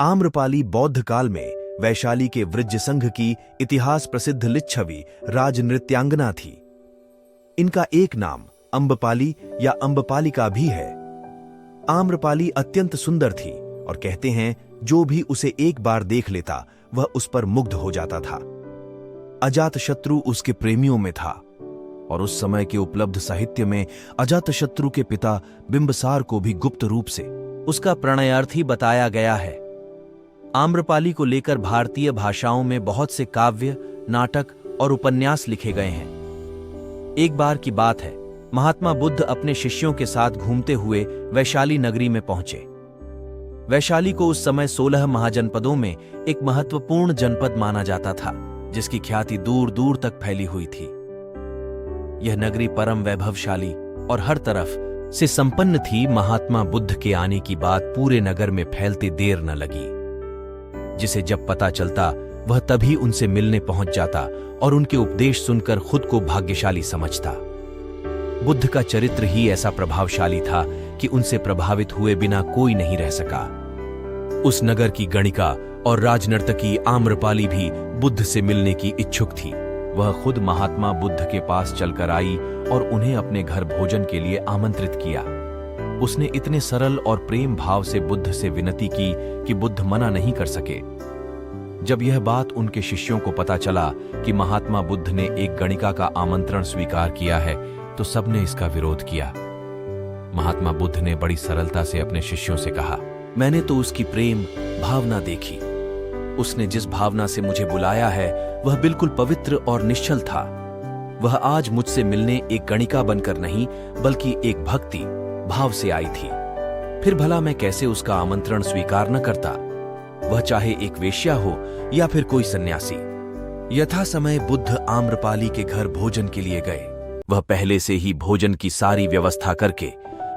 आम्रपाली बौद्ध काल में वैशाली के वृज्य संघ की इतिहास प्रसिद्ध लिच्छवी राजनृत्यांगना थी। इनका एक नाम अम्बपाली या अम्बपालिका भी है। आम्रपाली अत्यंत सुंदर थी और कहते हैं जो भी उसे एक बार देख लेता वह उस पर मुग्ध हो जाता था। अजातशत्रु उसके प्रेमियों में था और उस समय के उपलब्ध साहित्य में अजातशत्रु के पिता बिंबसार को भी गुप्त रूप से उसका प्रणयार्थी बताया गया है। आम्रपाली को लेकर भारतीय भाषाओं में बहुत से काव्य, नाटक और उपन्यास लिखे गए हैं। एक बार की बात है, महात्मा बुद्ध अपने शिष्यों के साथ घूमते हुए वैशाली नगरी में पहुंचे। वैशाली को उस समय 16 महाजनपदों में एक महत्वपूर्ण जनपद माना जाता था, जिसकी ख्याति दूर दूर तक फैली हुई थी। यह नगरी परम वैभवशाली और हर तरफ से संपन्न थी। महात्मा बुद्ध के आने की बात पूरे नगर में फैलते देर न लगी। जिसे जब पता चलता वह तभी उनसे मिलने पहुंच जाता और उनके उपदेश सुनकर खुद को भाग्यशाली समझता। बुद्ध का चरित्र ही ऐसा प्रभावशाली था कि उनसे प्रभावित हुए बिना कोई नहीं रह सका। उस नगर की गणिका और राजनर्तकी आम्रपाली भी बुद्ध से मिलने की इच्छुक थी। वह खुद महात्मा बुद्ध के पास चलकर आई और उन्हें अपने घर भोजन के लिए आमंत्रित किया। उसने इतने सरल और प्रेम भाव से बुद्ध से विनती की कि बुद्ध मना नहीं कर सके। जब यह बात उनके शिष्यों को पता चला कि महात्मा बुद्ध ने एक गणिका का आमंत्रण स्वीकार किया है, तो सबने इसका विरोध किया। महात्मा बुद्ध ने बड़ी सरलता से अपने शिष्यों से कहा, मैंने तो उसकी प्रेम भावना देखी। उसने जिस भावना से मुझे बुलाया है वह बिल्कुल पवित्र और निश्चल था। वह आज मुझसे मिलने एक गणिका बनकर नहीं बल्कि एक भक्ति भाव से आई थी। फिर भला मैं कैसे उसका आमंत्रण स्वीकार न करता, वह चाहे एक वेश्या हो या फिर कोई सन्यासी। यथा समय बुद्ध आम्रपाली के घर भोजन के लिए गए। वह पहले से ही भोजन की सारी व्यवस्था करके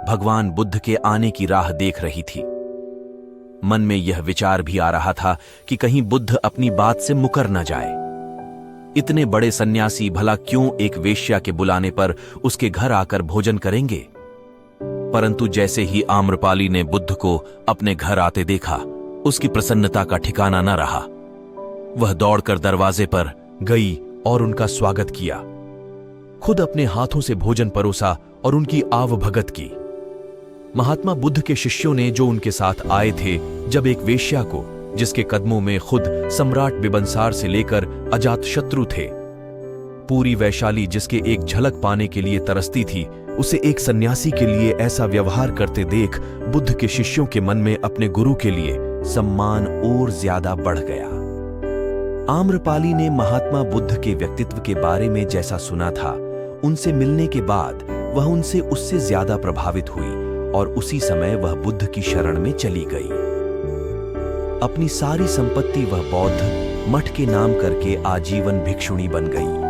भगवान बुद्ध के आने की राह देख रही थी। मन में यह विचार भी आ रहा था कि कहीं बुद्ध अपनी बात से मुकर न जाए। इतने बड़े सन्यासी भला क्यों एक वेश्या के बुलाने पर उसके घर आकर भोजन करेंगे। परंतु जैसे ही आम्रपाली ने बुद्ध को अपने घर आते देखा, उसकी प्रसन्नता का ठिकाना न रहा। वह दौड़कर दरवाजे पर गई और उनका स्वागत किया। खुद अपने हाथों से भोजन परोसा और उनकी आवभगत की। महात्मा बुद्ध के शिष्यों ने जो उनके साथ आए थे, जब एक वेश्या को, जिसके कदमों में खुद सम्राट बिंबसार से लेकर अजातशत्रु थे, पूरी वैशाली जिसके एक झलक पाने के लिए तरसती थी, उसे एक सन्यासी के लिए ऐसा व्यवहार करते देख बुद्ध के शिष्यों के मन में अपने गुरु के लिए सम्मान और ज्यादा बढ़ गया। आम्रपाली ने महात्मा बुद्ध के व्यक्तित्व के बारे में जैसा सुना था, उनसे मिलने के बाद वह उनसे उससे ज्यादा प्रभावित हुई और उसी समय वह बुद्ध की शरण में चली गई। अपनी सारी संपत्ति वह बौद्ध मठ के नाम करके आजीवन भिक्षुणी बन गई।